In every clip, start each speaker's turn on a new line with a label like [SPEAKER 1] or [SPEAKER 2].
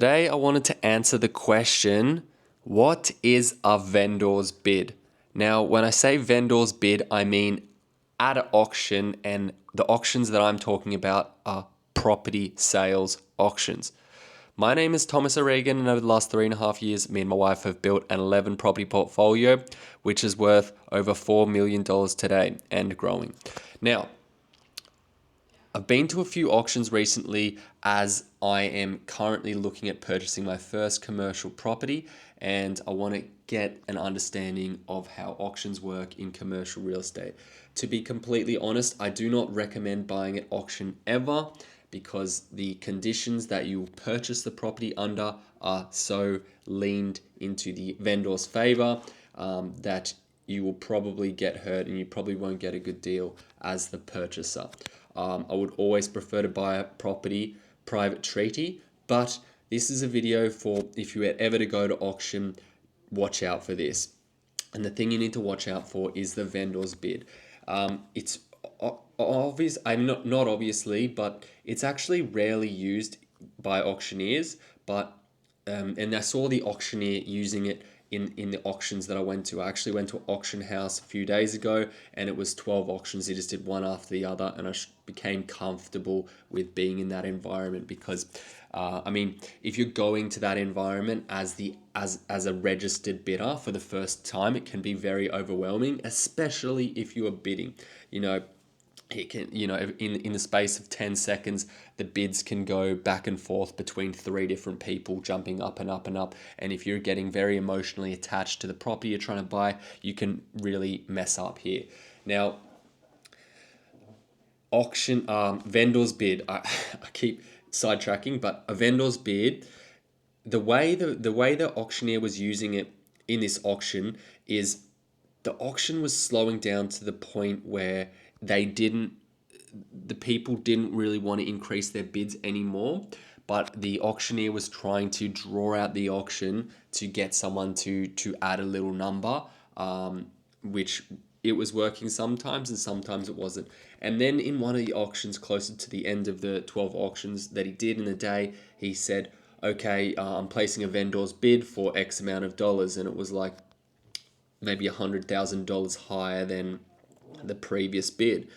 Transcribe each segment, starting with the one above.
[SPEAKER 1] Today, I wanted to answer the question, what is a vendor's bid? Now, when I say vendor's bid, I mean at an auction, and the auctions that I'm talking about are property sales auctions. My name is Thomas O'Regan, and over the last 3.5 years, me and my wife have built an 11 property portfolio, which is worth over $4 million today and growing. Now, I've been to a few auctions recently as I am currently looking at purchasing my first commercial property, and I want to get an understanding of how auctions work in commercial real estate. To be completely honest, I do not recommend buying at auction ever because the conditions that you purchase the property under are so leaned into the vendor's favor that you will probably get hurt and you probably won't get a good deal as the purchaser. I would always prefer to buy a property private treaty, but this is a video for if you are ever to go to auction, watch out for this. And the thing you need to watch out for is the vendor's bid. It's obvious, not obviously, but it's actually rarely used by auctioneers. But and I saw the auctioneer using it in the auctions that I went to. I actually went to an auction house a few days ago, and it was 12 auctions. He just did one after the other, and I became comfortable with being in that environment because, if you're going to that environment as a registered bidder for the first time, it can be very overwhelming, especially if you are bidding. It can, in the space of 10 seconds, the bids can go back and forth between three different people, jumping up and up and up. And if you're getting very emotionally attached to the property you're trying to buy, you can really mess up here. Now, auction, vendor's bid, I keep sidetracking, but a vendor's bid, the way the auctioneer was using it in this auction is the auction was slowing down to the point where the people didn't really want to increase their bids anymore, but the auctioneer was trying to draw out the auction to get someone to add a little number, which it was working sometimes and sometimes it wasn't. And then in one of the auctions closer to the end of the 12 auctions that he did in a day, he said, okay, I'm placing a vendor's bid for X amount of dollars, and it was like maybe $100,000 higher than the previous bid.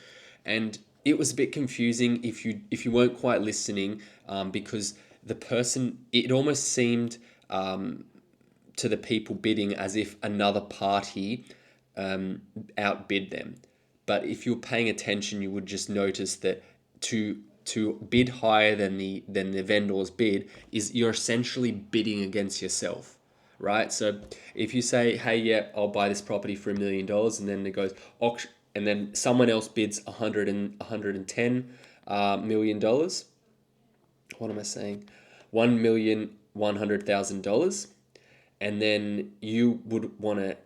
[SPEAKER 1] And it was a bit confusing if you weren't quite listening, because the person, it almost seemed to the people bidding as if another party outbid them. But if you're paying attention, you would just notice that to bid higher than the vendor's bid is you're essentially bidding against yourself, right? So if you say, hey, yeah, I'll buy this property for $1 million, and then it goes auction, and then someone else bids $110 million. What am I saying? $1,100,000, and then you want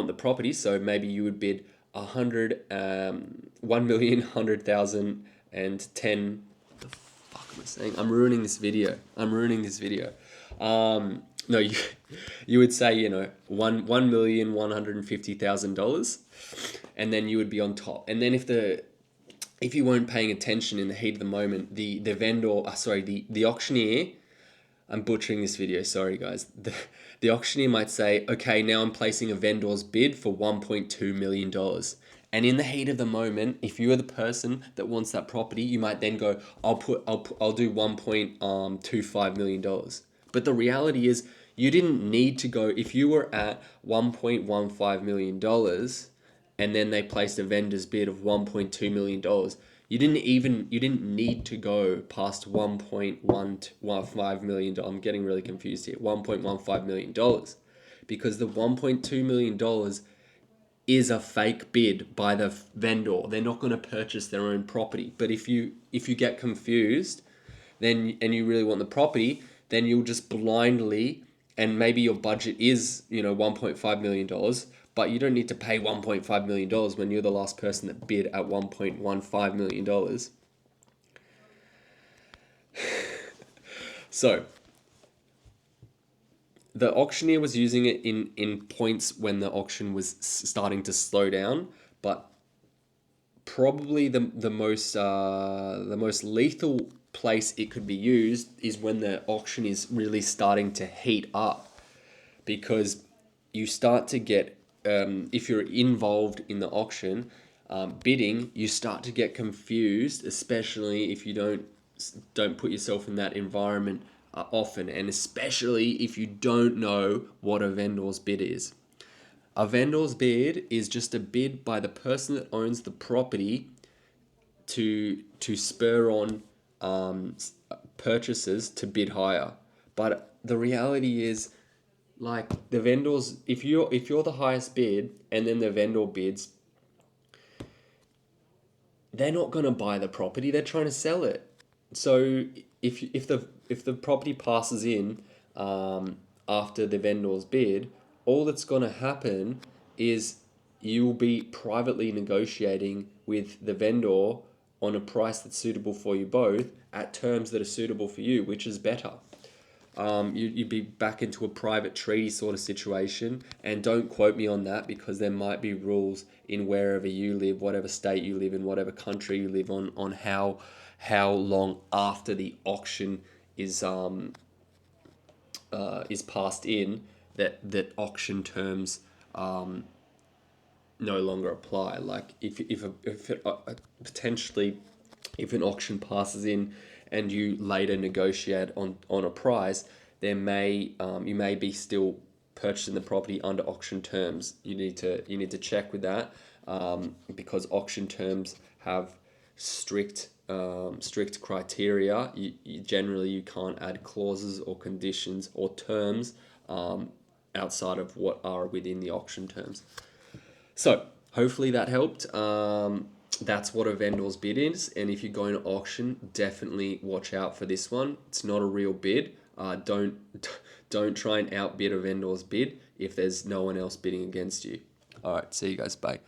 [SPEAKER 1] the property, so maybe you would bid 1,100,010. What the fuck am I saying? I'm ruining this video. No, you would say, $1,150,000, and then you would be on top. And then if you weren't paying attention in the heat of the moment, the auctioneer, I'm butchering this video, sorry guys. The auctioneer might say, okay, now I'm placing a vendor's bid for $1.2 million. And in the heat of the moment, if you are the person that wants that property, you might then go, I'll do $1.25 million. But the reality is, you didn't need to go, if you were at $1.15 million and then they placed a vendor's bid of $1.2 million, you didn't need to go past $1.15 million. I'm getting really confused here. $1.15 million, because the $1.2 million is a fake bid by the vendor. They're not going to purchase their own property. But if you get confused, and you really want the property, then you'll just blindly, and maybe your budget is $1.5 million, but you don't need to pay $1.5 million when you're the last person that bid at $1.15 million. So the auctioneer was using it in points when the auction was starting to slow down, but probably the most lethal place it could be used is when the auction is really starting to heat up, because you start to get, if you're involved in the auction bidding, you start to get confused, especially if you don't put yourself in that environment often, and especially if you don't know what a vendor's bid is. A vendor's bid is just a bid by the person that owns the property to spur on purchasers to bid higher. But the reality is, like, the vendors, if you're the highest bid and then the vendor bids, they're not going to buy the property, they're trying to sell it. So if the property passes in after the vendor's bid, all that's going to happen is you'll be privately negotiating with the vendor on a price that's suitable for you both at terms that are suitable for you, which is better. You'd be back into a private treaty sort of situation. And don't quote me on that, because there might be rules in wherever you live, whatever state you live in, whatever country you live on how long after the auction is passed in that auction terms no longer apply. Like potentially, if an auction passes in and you later negotiate on a price, you may be still purchasing the property under auction terms. You need to check with that, because auction terms have strict criteria. Generally you can't add clauses or conditions or terms outside of what are within the auction terms. So hopefully that helped. That's what a vendor's bid is, and if you're going to auction, definitely watch out for this one. It's not a real bid. Don't try and outbid a vendor's bid if there's no one else bidding against you. All right, see you guys. Bye.